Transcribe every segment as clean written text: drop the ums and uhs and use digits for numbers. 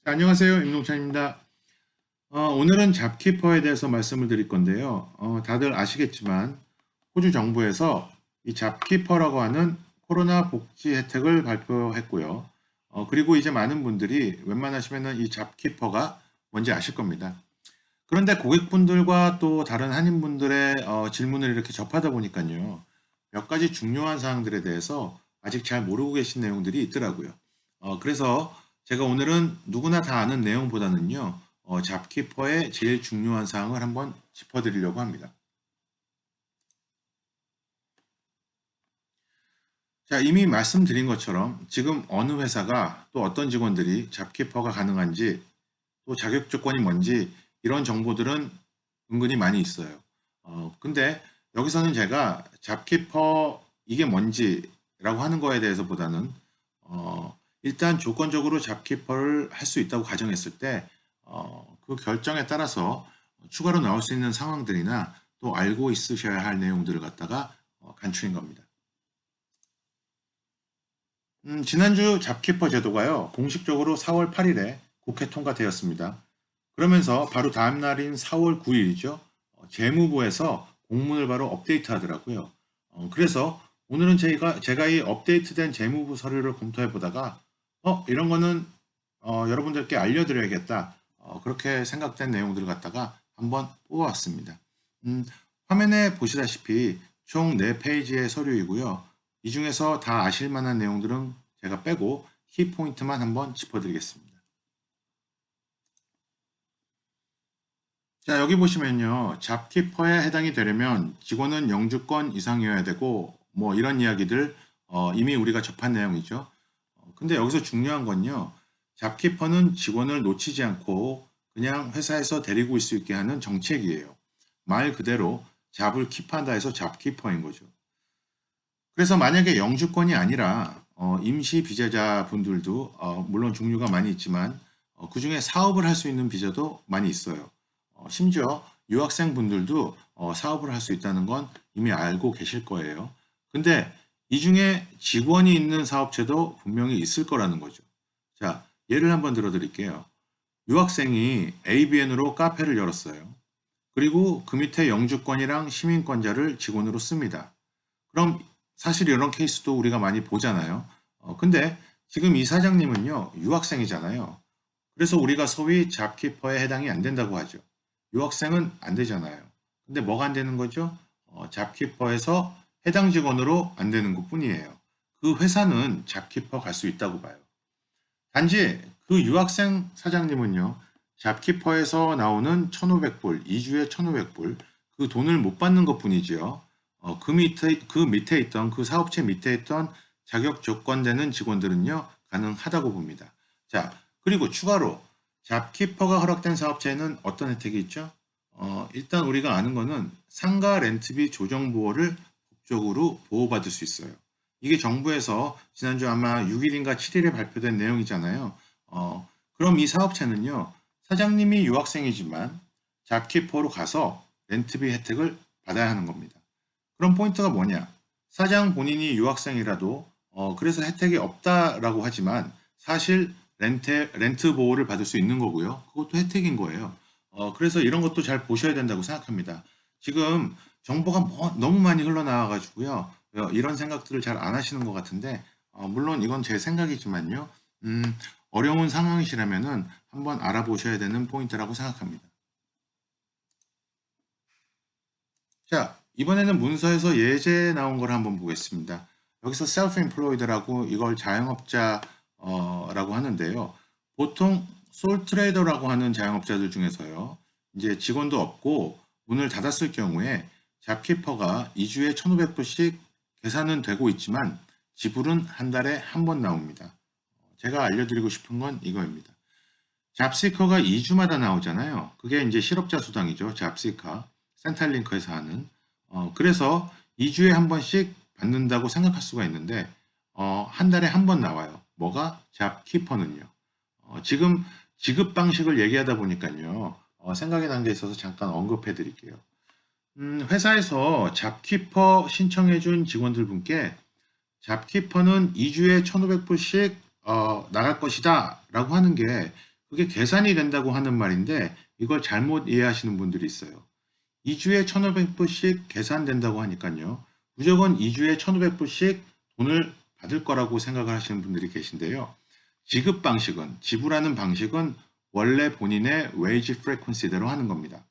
자, 안녕하세요. 임동찬입니다. 오늘은 잡키퍼에 대해서 말씀을 드릴 건데요. 다들 아시겠지만 호주 정부에서 이 잡키퍼라고 하는 코로나 복지 혜택을 발표했고요. 그리고 이제 많은 분들이 웬만하시면은 이 잡키퍼가 뭔지 아실 겁니다. 그런데 고객분들과 또 다른 한인분들의 질문을 이렇게 접하다 보니까요. 몇 가지 중요한 사항들에 대해서 아직 잘 모르고 계신 내용들이 있더라고요. 그래서 제가 오늘은 누구나 다 아는 내용보다는요. 잡키퍼의 제일 중요한 사항을 한번 짚어드리려고 합니다. 자, 이미 말씀드린 것처럼 지금 어느 회사가 또 어떤 직원들이 잡키퍼가 가능한지 또 자격 조건이 뭔지 이런 정보들은 은근히 많이 있어요. 근데 여기서는 제가 잡키퍼 이게 뭔지라고 하는 거에 대해서보다는 일단 조건적으로 잡키퍼를 할 수 있다고 가정했을 때 그 결정에 따라서 추가로 나올 수 있는 상황들이나 또 알고 있으셔야 할 내용들을 갖다가 간추린 겁니다. 지난주 잡키퍼 제도가요, 공식적으로 4월 8일에 국회 통과되었습니다. 그러면서 바로 다음 날인 4월 9일이죠. 재무부에서 공문을 바로 업데이트 하더라고요. 그래서 오늘은 제가 이 업데이트된 재무부 서류를 검토해 보다가, 이런 거는 여러분들께 알려드려야겠다. 그렇게 생각된 내용들을 갖다가 한번 뽑아왔습니다. 음, 화면에 보시다시피 총 4페이지의 서류이고요. 이 중에서 다 아실 만한 내용들은 제가 빼고 키포인트만 한번 짚어드리겠습니다. 자, 여기 보시면요. 잡키퍼에 해당이 되려면 직원은 영주권 이상이어야 되고, 뭐 이런 이야기들 이미 우리가 접한 내용이죠. 근데 여기서 중요한 건요. 잡키퍼는 직원을 놓치지 않고 그냥 회사에서 데리고 있을 수 있게 하는 정책이에요. 말 그대로 잡을 킵한다 해서 잡키퍼인 거죠. 그래서 만약에 영주권이 아니라 임시 비자자 분들도 물론 종류가 많이 있지만 그중에 사업을 할 수 있는 비자도 많이 있어요. 심지어 유학생 분들도 사업을 할 수 있다는 건 이미 알고 계실 거예요. 근데 이 중에 직원이 있는 사업체도 분명히 있을 거라는 거죠. 자, 예를 한번 들어 드릴게요. 유학생이 ABN으로 카페를 열었어요. 그리고 그 밑에 영주권이랑 시민권자를 직원으로 씁니다. 그럼 사실 이런 케이스도 우리가 많이 보잖아요. 근데 지금 이 사장님은요, 유학생이잖아요. 그래서 우리가 소위 잡키퍼에 해당이 안 된다고 하죠. 유학생은 안 되잖아요. 근데 뭐가 안 되는 거죠? 잡키퍼에서 해당 직원으로 안 되는 것 뿐이에요. 그 회사는 잡키퍼 갈 수 있다고 봐요. 단지 그 유학생 사장님은요, 잡키퍼에서 나오는 1,500불, 2주에 1,500불, 그 돈을 못 받는 것 뿐이지요. 그 밑에 있던, 그 사업체 밑에 있던 자격 조건 되는 직원들은요, 가능하다고 봅니다. 자, 그리고 추가로 잡키퍼가 허락된 사업체에는 어떤 혜택이 있죠? 일단 우리가 아는 거는 상가 렌트비 조정 보호를 법적으로 보호받을 수 있어요. 이게 정부에서 지난주 아마 6일인가 7일에 발표된 내용이잖아요. 그럼 이 사업체는요, 사장님이 유학생이지만 잡키퍼로 가서 렌트비 혜택을 받아야 하는 겁니다. 그럼 포인트가 뭐냐? 사장 본인이 유학생이라도 그래서 혜택이 없다라고 하지만 사실 렌트 보호를 받을 수 있는 거고요. 그것도 혜택인 거예요. 그래서 이런 것도 잘 보셔야 된다고 생각합니다. 지금 정보가 너무 많이 흘러나와 가지고요. 이런 생각들을 잘 안 하시는 것 같은데 물론 이건 제 생각이지만요. 어려운 상황이시라면은 한번 알아보셔야 되는 포인트라고 생각합니다. 자, 이번에는 문서에서 예제 나온 걸 한번 보겠습니다. 여기서 self-employed라고 이걸 자영업자라고 하는데요. 보통 솔 트레이더라고 하는 자영업자들 중에서요. 이제 직원도 없고 문을 닫았을 경우에 잡키퍼가 2주에 1,500불씩 계산은 되고 있지만 지불은 한 달에 한 번 나옵니다. 제가 알려드리고 싶은 건 이거입니다. 잡시커가 2주마다 나오잖아요. 그게 이제 실업자 수당이죠. 잡시커. 센탈링크에서 하는. 그래서 2주에 한 번씩 받는다고 생각할 수가 있는데, 한 달에 한 번 나와요. 뭐가? 잡키퍼는요. 지금 지급 방식을 얘기하다 보니까요. 생각이 난 게 있어서 잠깐 언급해 드릴게요. 회사에서 잡키퍼 신청해 준 직원들 분께 잡키퍼는 2주에 1,500불씩 나갈 것이다 라고 하는 게 그게 계산이 된다고 하는 말인데 이걸 잘못 이해하시는 분들이 있어요. 2주에 1,500불씩 계산된다고 하니까요. 무조건 2주에 1,500불씩 돈을 받을 거라고 생각을 하시는 분들이 계신데요. 지급 방식은, 지불하는 방식은 원래 본인의 웨이지 프리퀀시대로 하는 겁니다.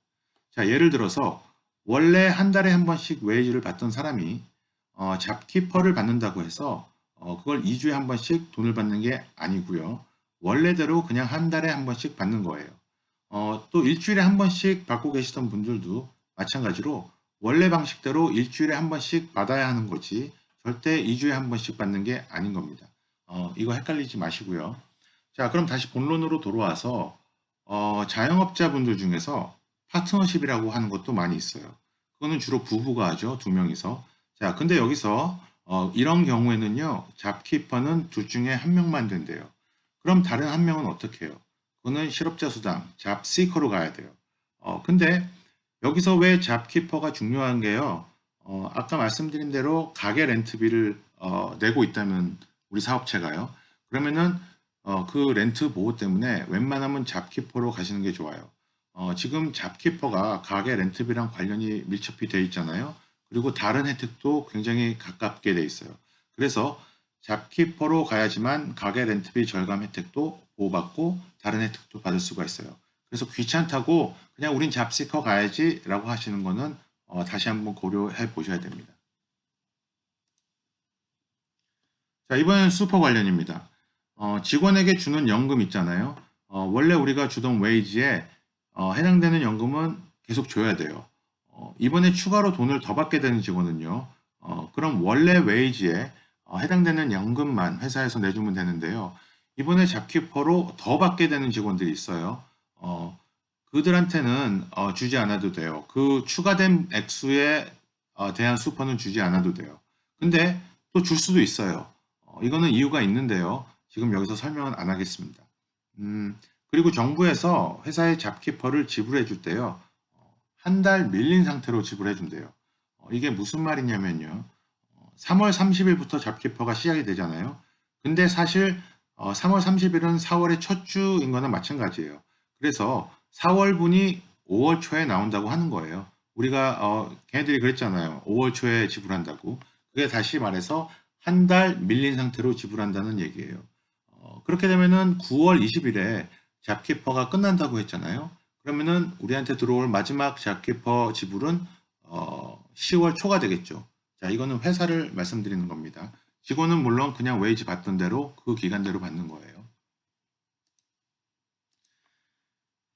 자, 예를 들어서 원래 한 달에 한 번씩 웨이지를 받던 사람이 잡키퍼를 받는다고 해서 그걸 2주에 한 번씩 돈을 받는 게 아니고요. 원래대로 그냥 한 달에 한 번씩 받는 거예요. 또 일주일에 한 번씩 받고 계시던 분들도 마찬가지로 원래 방식대로 일주일에 한 번씩 받아야 하는 거지 절대 2주에 한 번씩 받는 게 아닌 겁니다. 이거 헷갈리지 마시고요. 자, 그럼 다시 본론으로 돌아와서 자영업자분들 중에서 파트너십이라고 하는 것도 많이 있어요. 그거는 주로 부부가 하죠. 두 명이서. 자, 근데 여기서 이런 경우에는요. 잡키퍼는 둘 중에 한 명만 된대요. 그럼 다른 한 명은 어떻게 해요? 그거는 실업자 수당, 잡시커로 가야 돼요. 근데 여기서 왜 잡키퍼가 중요한 게요. 아까 말씀드린 대로 가게 렌트비를 내고 있다면 우리 사업체가요. 그러면은 그 렌트 보호 때문에 웬만하면 잡키퍼로 가시는 게 좋아요. 지금 잡키퍼가 가게 렌트비랑 관련이 밀접히 돼 있잖아요. 그리고 다른 혜택도 굉장히 가깝게 돼 있어요. 그래서 잡키퍼로 가야지만 가게 렌트비 절감 혜택도 보호받고 다른 혜택도 받을 수가 있어요. 그래서 귀찮다고 그냥 우린 잡시커 가야지 라고 하시는 거는 다시 한번 고려해 보셔야 됩니다. 자, 이번엔 슈퍼 관련입니다. 직원에게 주는 연금 있잖아요. 원래 우리가 주던 웨이지에 해당되는 연금은 계속 줘야 돼요. 이번에 추가로 돈을 더 받게 되는 직원은요. 그럼 원래 웨이지에 해당되는 연금만 회사에서 내주면 되는데요. 이번에 잡키퍼로 더 받게 되는 직원들이 있어요. 그들한테는 주지 않아도 돼요. 그 추가된 액수에 대한 수퍼는 주지 않아도 돼요. 근데 또 줄 수도 있어요. 이거는 이유가 있는데요. 지금 여기서 설명은 안 하겠습니다. 그리고 정부에서 회사의 잡키퍼를 지불해 줄 때요. 한 달 밀린 상태로 지불해 준대요. 이게 무슨 말이냐면요. 3월 30일부터 잡키퍼가 시작이 되잖아요. 근데 사실 3월 30일은 4월의 첫 주인 거나 마찬가지예요. 그래서 4월분이 5월 초에 나온다고 하는 거예요. 우리가 걔네들이 그랬잖아요. 5월 초에 지불한다고. 그게 다시 말해서 한 달 밀린 상태로 지불한다는 얘기예요. 그렇게 되면은 9월 20일에 잡키퍼가 끝난다고 했잖아요. 그러면은 우리한테 들어올 마지막 잡키퍼 지불은 10월 초가 되겠죠. 자, 이거는 회사를 말씀드리는 겁니다. 직원은 물론 그냥 웨이지 받던 대로 그 기간대로 받는 거예요.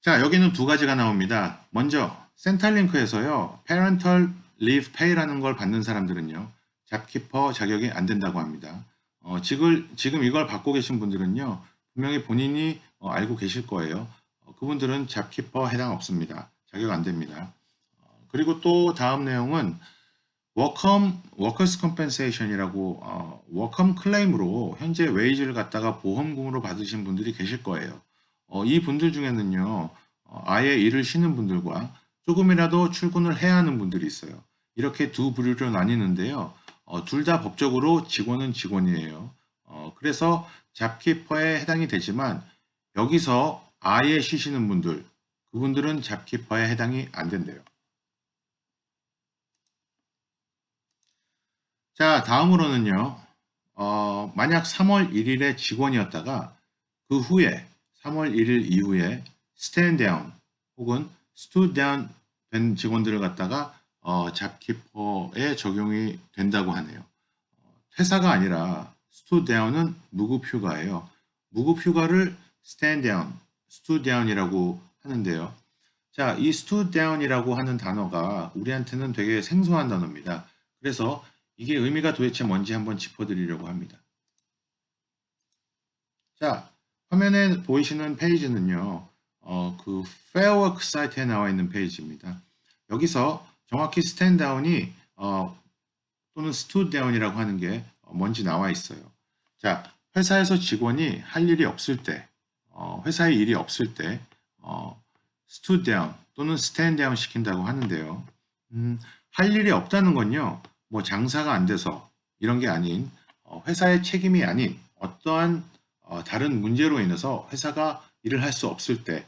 자, 여기는 두 가지가 나옵니다. 먼저 센탈링크에서요. Parental Leave Pay라는 걸 받는 사람들은요. 잡키퍼 자격이 안 된다고 합니다. 지금 이걸 받고 계신 분들은요. 분명히 본인이 알고 계실 거예요. 그분들은 잡키퍼 해당 없습니다. 자격 안 됩니다. 그리고 또 다음 내용은 워커스 컴펜세이션이라고 워컴 클레임으로 현재 웨이지를 갖다가 보험금으로 받으신 분들이 계실 거예요. 이 분들 중에는요, 아예 일을 쉬는 분들과 조금이라도 출근을 해야 하는 분들이 있어요. 이렇게 두 부류로 나뉘는데요. 둘 다 법적으로 직원은 직원이에요. 그래서 잡키퍼에 해당이 되지만 여기서 아예 쉬시는 분들, 그분들은 잡키퍼에 해당이 안 된대요. 자, 다음으로는요. 만약 3월 1일에 직원이었다가 그 후에 3월 1일 이후에 스탠드 다운 혹은 스투 다운 된 직원들을 갖다가 잡키퍼에 적용이 된다고 하네요. 퇴사가 아니라 스투 다운은 무급휴가예요. 무급휴가를 스탠드 다운, 스투 다운이라고 하는데요. 자, 이 스투 다운이라고 하는 단어가 우리한테는 되게 생소한 단어입니다. 그래서 이게 의미가 도대체 뭔지 한번 짚어드리려고 합니다. 자, 화면에 보이시는 페이지는요, 그 페어워크 사이트에 나와 있는 페이지입니다. 여기서 정확히 스탠다운이 또는 스투다운이라고 하는 게 뭔지 나와 있어요. 자, 회사에서 직원이 할 일이 없을 때, 회사에 일이 없을 때 스투다운 또는 스탠다운 시킨다고 하는데요. 할 일이 없다는 건요, 뭐 장사가 안 돼서 이런 게 아닌 회사의 책임이 아닌 어떠한 다른 문제로 인해서 회사가 일을 할 수 없을 때,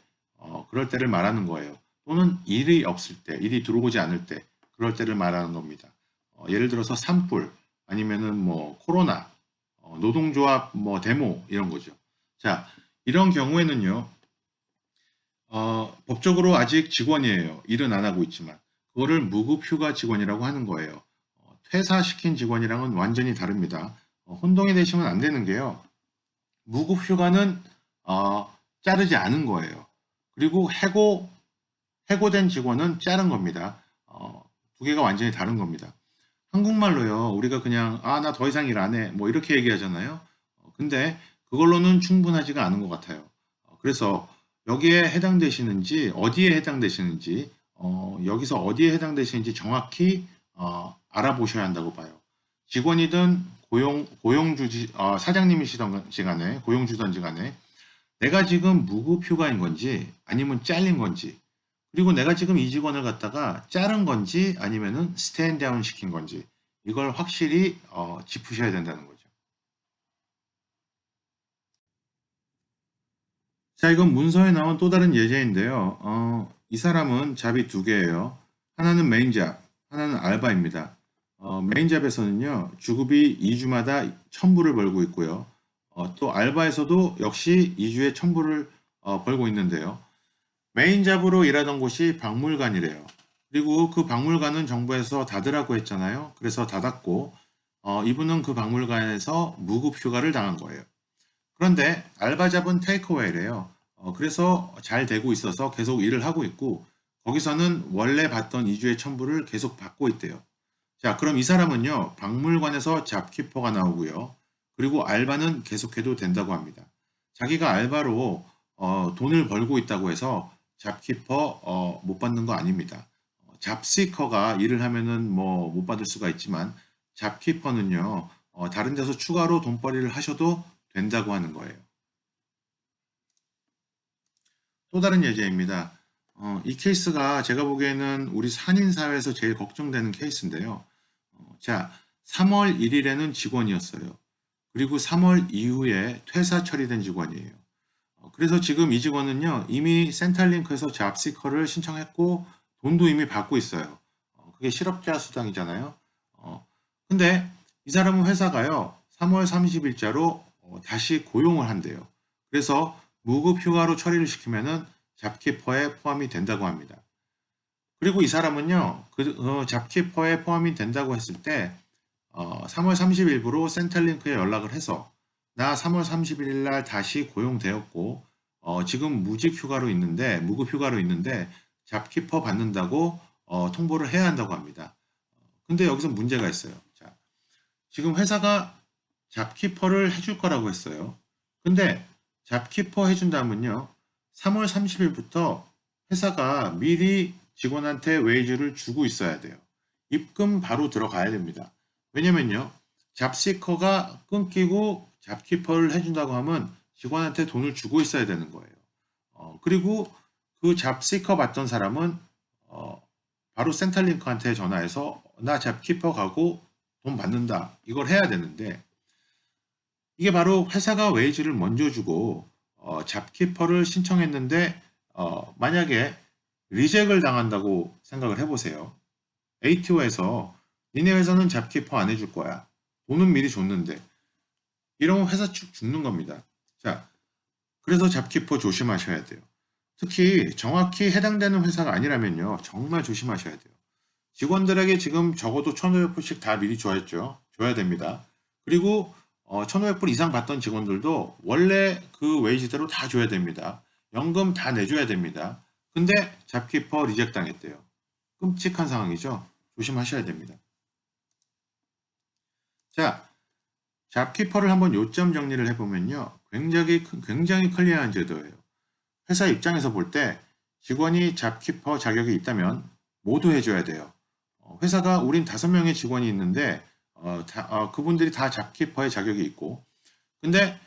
그럴 때를 말하는 거예요. 또는 일이 없을 때, 일이 들어오지 않을 때, 그럴 때를 말하는 겁니다. 예를 들어서 산불, 아니면은 뭐 코로나, 노동조합 뭐 데모 이런 거죠. 자, 이런 경우에는요, 법적으로 아직 직원이에요. 일은 안 하고 있지만. 그거를 무급휴가 직원이라고 하는 거예요. 퇴사시킨 직원이랑은 완전히 다릅니다. 혼동이 되시면 안 되는 게요. 무급휴가는 자르지 않은 거예요. 그리고 해고된 직원은 자른 겁니다. 두 개가 완전히 다른 겁니다. 한국말로요, 우리가 그냥, 나 더 이상 일 안 해. 뭐 이렇게 얘기하잖아요. 근데 그걸로는 충분하지가 않은 것 같아요. 그래서 여기에 해당되시는지, 어디에 해당되시는지, 여기서 어디에 해당되시는지 정확히 알아보셔야 한다고 봐요. 직원이든 사장님이시던지 간에, 고용주든지 간에, 내가 지금 무급휴가인 건지, 아니면 잘린 건지, 그리고 내가 지금 이 직원을 갖다가 자른 건지 아니면은 스탠다운 시킨 건지 이걸 확실히 짚으셔야 된다는 거죠. 자, 이건 문서에 나온 또 다른 예제인데요. 이 사람은 잡이 두 개예요. 하나는 메인 잡, 하나는 알바입니다. 메인 잡에서는요, 주급이 2주마다 1000불을 벌고 있고요. 또 알바에서도 역시 2주에 1000불을 벌고 있는데요. 메인 잡으로 일하던 곳이 박물관이래요. 그리고 그 박물관은 정부에서 닫으라고 했잖아요. 그래서 닫았고, 이분은 그 박물관에서 무급 휴가를 당한 거예요. 그런데 알바 잡은 테이크어웨이래요. 그래서 잘 되고 있어서 계속 일을 하고 있고, 거기서는 원래 받던 2주의 첨부를 계속 받고 있대요. 자, 그럼 이 사람은요, 박물관에서 잡키퍼가 나오고요. 그리고 알바는 계속해도 된다고 합니다. 자기가 알바로 돈을 벌고 있다고 해서 잡키퍼 못 받는 거 아닙니다. 잡시커가 일을 하면은 뭐 못 받을 수가 있지만 잡키퍼는요, 다른 데서 추가로 돈벌이를 하셔도 된다고 하는 거예요. 또 다른 예제입니다. 이 케이스가 제가 보기에는 우리 산인사회에서 제일 걱정되는 케이스인데요. 자, 3월 1일에는 직원이었어요. 그리고 3월 이후에 퇴사 처리된 직원이에요. 그래서 지금 이 직원은요, 이미 센탈링크에서 잡시커를 신청했고, 돈도 이미 받고 있어요. 그게 실업자 수당이잖아요. 근데 이 사람은 회사가요, 3월 30일자로 다시 고용을 한대요. 그래서 무급 휴가로 처리를 시키면은 잡키퍼에 포함이 된다고 합니다. 그리고 이 사람은요, 잡키퍼에 포함이 된다고 했을 때, 3월 30일부로 센탈링크에 연락을 해서, 나 3월 31일 날 다시 고용되었고, 지금 무급 휴가로 있는데, 잡키퍼 받는다고, 통보를 해야 한다고 합니다. 근데 여기서 문제가 있어요. 자, 지금 회사가 잡키퍼를 해줄 거라고 했어요. 근데 잡키퍼 해준다면요, 3월 30일부터 회사가 미리 직원한테 웨이즈를 주고 있어야 돼요. 입금 바로 들어가야 됩니다. 왜냐면요, 잡시커가 끊기고 잡키퍼를 해준다고 하면 직원한테 돈을 주고 있어야 되는 거예요. 그리고 그 잡시커 받던 사람은 바로 센탈링크한테 전화해서 나 잡키퍼 가고 돈 받는다. 이걸 해야 되는데 이게 바로 회사가 웨이즈를 먼저 주고 잡키퍼를 신청했는데 만약에 리젝을 당한다고 생각을 해보세요. ATO에서 니네 회사는 잡키퍼 안 해줄 거야. 돈은 미리 줬는데 이러면 회사 측 죽는 겁니다. 자, 그래서 잡키퍼 조심하셔야 돼요. 특히 정확히 해당되는 회사가 아니라면요. 정말 조심하셔야 돼요. 직원들에게 지금 적어도 1,500불씩 다 미리 줘야 됩니다. 그리고 1,500불 이상 받던 직원들도 원래 그 웨이지대로 다 줘야 됩니다. 연금 다 내줘야 됩니다. 근데 잡키퍼 리젝 당했대요. 끔찍한 상황이죠. 조심하셔야 됩니다. 자, 잡키퍼를 한번 요점 정리를 해보면요. 굉장히 클리어한 제도예요. 회사 입장에서 볼 때 직원이 잡키퍼 자격이 있다면 모두 해줘야 돼요. 회사가 우린 5명의 직원이 있는데 그분들이 다 잡키퍼의 자격이 있고 근데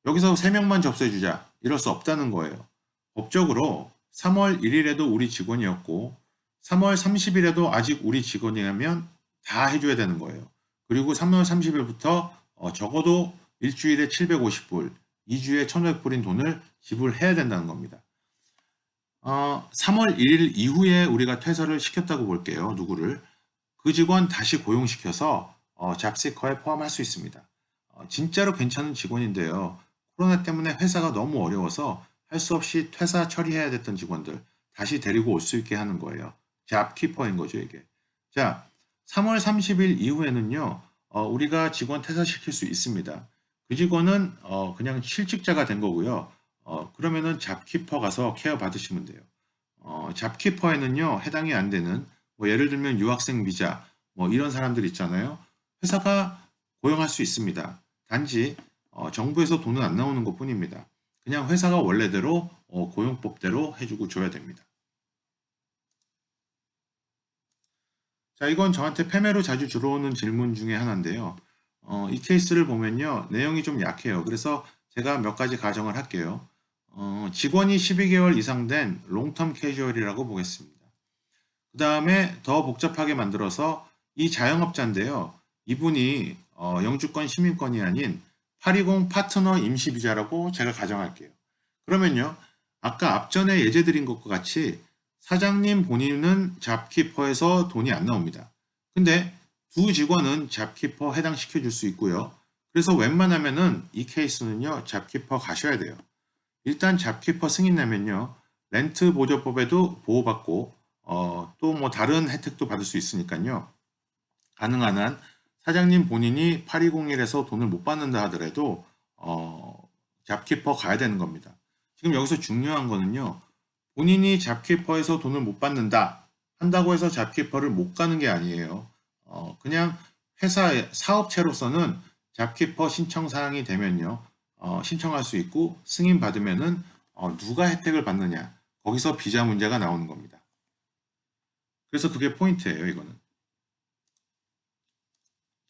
여기서 3명만 접수해주자 이럴 수 없다는 거예요. 법적으로 3월 1일에도 우리 직원이었고 3월 30일에도 아직 우리 직원이라면 다 해줘야 되는 거예요. 그리고 3월 30일부터 적어도 일주일에 750불, 2주에 1,500불인 돈을 지불해야 된다는 겁니다. 3월 1일 이후에 우리가 퇴사를 시켰다고 볼게요. 누구를. 그 직원 다시 고용시켜서 잡시커에 포함할 수 있습니다. 진짜로 괜찮은 직원인데요. 코로나 때문에 회사가 너무 어려워서 할 수 없이 퇴사 처리해야 됐던 직원들 다시 데리고 올 수 있게 하는 거예요. 잡키퍼인 거죠, 이게. 자, 3월 30일 이후에는요, 우리가 직원 퇴사시킬 수 있습니다. 그 직원은 그냥 실직자가 된 거고요. 그러면은 잡키퍼 가서 케어 받으시면 돼요. 잡키퍼에는요, 해당이 안 되는, 뭐 예를 들면 유학생 비자, 뭐 이런 사람들 있잖아요. 회사가 고용할 수 있습니다. 단지 정부에서 돈은 안 나오는 것 뿐입니다. 그냥 회사가 원래대로 고용법대로 해주고 줘야 됩니다. 자, 이건 저한테 패매로 자주 들어오는 질문 중에 하나인데요. 이 케이스를 보면요, 내용이 좀 약해요. 그래서 제가 몇 가지 가정을 할게요. 직원이 12개월 이상 된 롱텀 캐주얼이라고 보겠습니다. 그 다음에 더 복잡하게 만들어서 이 자영업자인데요. 이분이 영주권 시민권이 아닌 820 파트너 임시비자라고 제가 가정할게요. 그러면요. 아까 앞전에 예제 드린 것과 같이 사장님 본인은 잡키퍼에서 돈이 안 나옵니다. 근데 두 직원은 잡키퍼 해당시켜 줄 수 있고요. 그래서 웬만하면은 이 케이스는요. 잡키퍼 가셔야 돼요. 일단 잡키퍼 승인 내면요. 렌트 보조법에도 보호받고 또 뭐 다른 혜택도 받을 수 있으니까요. 가능한 한 사장님 본인이 8201에서 돈을 못 받는다 하더라도 잡키퍼 가야 되는 겁니다. 지금 여기서 중요한 거는요. 본인이 잡키퍼에서 돈을 못 받는다 한다고 해서 잡키퍼를 못 가는 게 아니에요. 그냥 회사의 사업체로서는 잡키퍼 신청 사항이 되면요. 신청할 수 있고 승인 받으면은 누가 혜택을 받느냐 거기서 비자 문제가 나오는 겁니다. 그래서 그게 포인트예요, 이거는.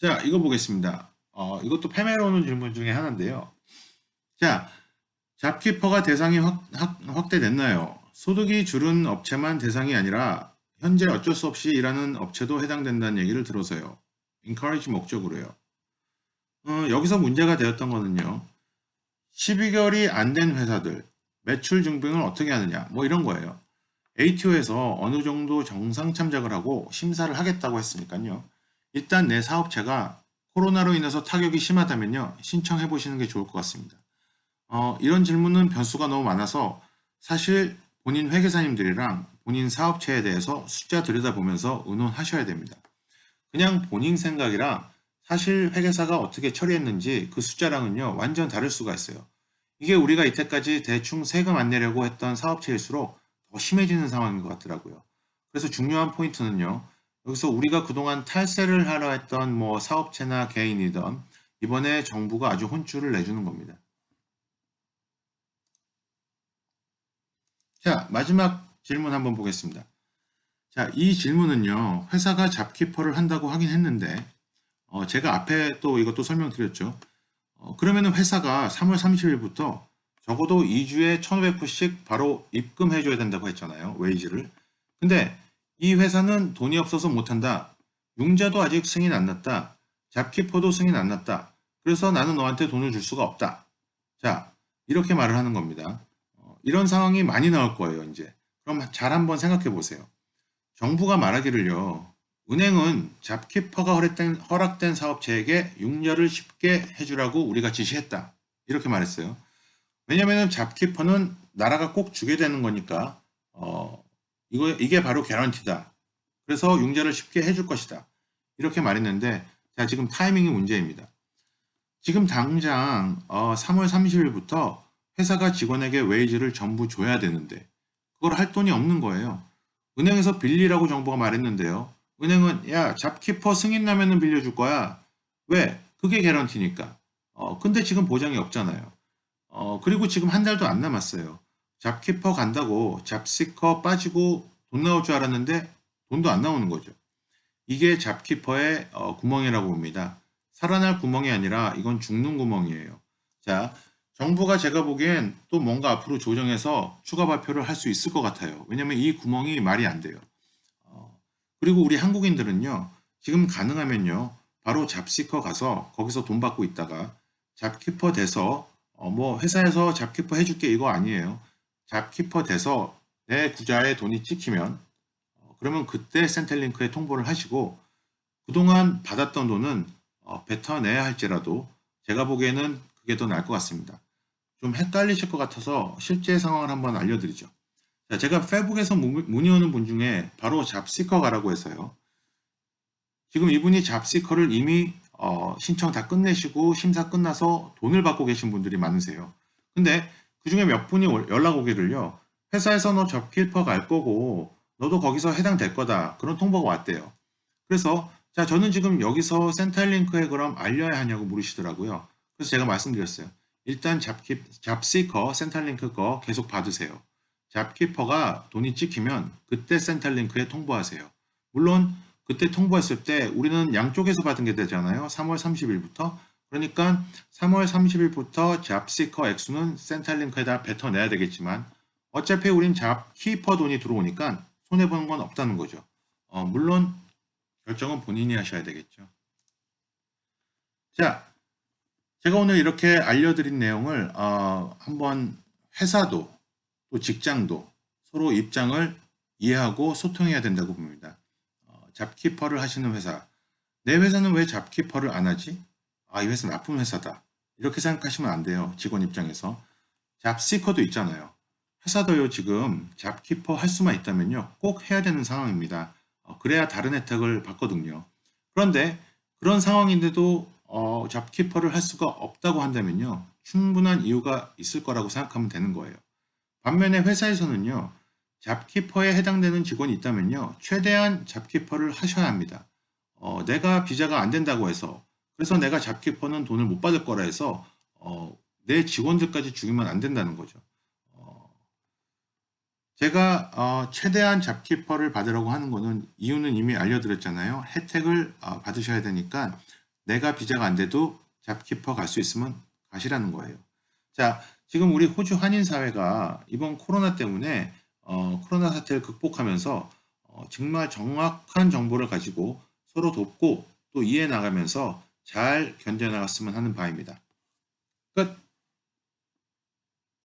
자, 이거 보겠습니다. 이것도 패매로 오는 질문 중에 하나인데요. 자, 잡키퍼가 대상이 확대됐나요? 소득이 줄은 업체만 대상이 아니라 현재 어쩔 수 없이 일하는 업체도 해당된다는 얘기를 들어서요. encourage 목적으로요. 여기서 문제가 되었던 거는요. 12개월이 안 된 회사들, 매출 증빙을 어떻게 하느냐, 뭐 이런 거예요. ATO에서 어느 정도 정상 참작을 하고 심사를 하겠다고 했으니까요. 일단 내 사업체가 코로나로 인해서 타격이 심하다면요. 신청해 보시는 게 좋을 것 같습니다. 이런 질문은 변수가 너무 많아서 사실 본인 회계사님들이랑 본인 사업체에 대해서 숫자 들여다보면서 의논하셔야 됩니다. 그냥 본인 생각이랑 사실 회계사가 어떻게 처리했는지 그 숫자랑은요. 완전 다를 수가 있어요. 이게 우리가 이때까지 대충 세금 안 내려고 했던 사업체일수록 더 심해지는 상황인 것 같더라고요. 그래서 중요한 포인트는요. 여기서 우리가 그동안 탈세를 하려 했던 뭐 사업체나 개인이든 이번에 정부가 아주 혼쭐을 내주는 겁니다. 자, 마지막 질문 한번 보겠습니다. 자, 이 질문은요. 회사가 잡키퍼를 한다고 하긴 했는데 제가 앞에 또 이것도 설명드렸죠. 그러면은 회사가 3월 30일부터 적어도 2주에 1,500불씩 바로 입금해 줘야 된다고 했잖아요. 웨이지를. 근데 이 회사는 돈이 없어서 못한다. 융자도 아직 승인 안 났다. 잡키퍼도 승인 안 났다. 그래서 나는 너한테 돈을 줄 수가 없다. 자, 이렇게 말을 하는 겁니다. 이런 상황이 많이 나올 거예요, 이제. 그럼 잘 한번 생각해 보세요. 정부가 말하기를요. 은행은 잡키퍼가 허락된 사업체에게 융자를 쉽게 해주라고 우리가 지시했다. 이렇게 말했어요. 왜냐하면 잡키퍼는 나라가 꼭 주게 되는 거니까 이게 바로 개런티다. 그래서 융자를 쉽게 해줄 것이다. 이렇게 말했는데 자, 지금 타이밍이 문제입니다. 지금 당장 3월 30일부터 회사가 직원에게 웨이지를 전부 줘야 되는데 그걸 할 돈이 없는 거예요. 은행에서 빌리라고 정부가 말했는데요. 은행은 야 잡키퍼 승인 나면은 빌려줄 거야. 왜? 그게 개런티니까. 근데 지금 보장이 없잖아요. 그리고 지금 한 달도 안 남았어요. 잡키퍼 간다고 잡시커 빠지고 돈 나올 줄 알았는데 돈도 안 나오는 거죠. 이게 잡키퍼의 구멍이라고 봅니다. 살아날 구멍이 아니라 이건 죽는 구멍이에요. 자, 정부가 제가 보기엔 또 뭔가 앞으로 조정해서 추가 발표를 할 수 있을 것 같아요. 왜냐면 이 구멍이 말이 안 돼요. 그리고 우리 한국인들은요, 지금 가능하면요, 바로 잡시커 가서 거기서 돈 받고 있다가 잡키퍼 돼서 뭐 회사에서 잡키퍼 해줄게 이거 아니에요. 잡키퍼 돼서 내 구자에 돈이 찍히면 그러면 그때 센텔링크에 통보를 하시고 그동안 받았던 돈은 뱉어내야 할지라도 제가 보기에는 그게 더 나을 것 같습니다. 좀 헷갈리실 것 같아서 실제 상황을 한번 알려드리죠. 자, 제가 페북에서 문의 오는 분 중에 바로 잡시커가라고 해서요. 지금 이분이 잡시커를 이미 신청 다 끝내시고 심사 끝나서 돈을 받고 계신 분들이 많으세요. 근데 그 중에 몇 분이 연락 오기를요. 회사에서 너 잡키퍼 갈 거고 너도 거기서 해당될 거다. 그런 통보가 왔대요. 그래서 자 저는 지금 여기서 센터링크에 그럼 알려야 하냐고 물으시더라고요. 그래서 제가 말씀드렸어요. 일단 잡시커 센터링크 거 계속 받으세요. 잡키퍼가 돈이 찍히면 그때 센터링크에 통보하세요. 물론 그때 통보했을 때 우리는 양쪽에서 받은 게 되잖아요. 3월 30일부터. 그러니까 3월 30일부터 잡시커 액수는 센터링크에다 뱉어내야 되겠지만 어차피 우린 잡키퍼 돈이 들어오니까 손해보는 건 없다는 거죠. 물론 결정은 본인이 하셔야 되겠죠. 자, 제가 오늘 이렇게 알려드린 내용을 한번 회사도 또 직장도 서로 입장을 이해하고 소통해야 된다고 봅니다. 잡키퍼를 하시는 회사, 내 회사는 왜 잡키퍼를 안 하지? 이 회사 나쁜 회사다. 이렇게 생각하시면 안 돼요. 직원 입장에서. 잡시커도 있잖아요. 회사도요 지금 잡키퍼 할 수만 있다면요 꼭 해야 되는 상황입니다. 그래야 다른 혜택을 받거든요. 그런데 그런 상황인데도 잡키퍼를 할 수가 없다고 한다면요 충분한 이유가 있을 거라고 생각하면 되는 거예요. 반면에 회사에서는요 잡키퍼에 해당되는 직원이 있다면요 최대한 잡키퍼를 하셔야 합니다. 내가 비자가 안 된다고 해서 그래서 내가 잡키퍼는 돈을 못 받을 거라 해서 내 직원들까지 죽이면 안 된다는 거죠. 제가 최대한 잡키퍼를 받으라고 하는 거는 이유는 이미 알려드렸잖아요. 혜택을 받으셔야 되니까 내가 비자가 안 돼도 잡키퍼 갈 수 있으면 가시라는 거예요. 자, 지금 우리 호주 한인 사회가 이번 코로나 때문에 코로나 사태를 극복하면서 정말 정확한 정보를 가지고 서로 돕고 또 이해 나가면서 잘 견뎌 나갔으면 하는 바입니다. 끝.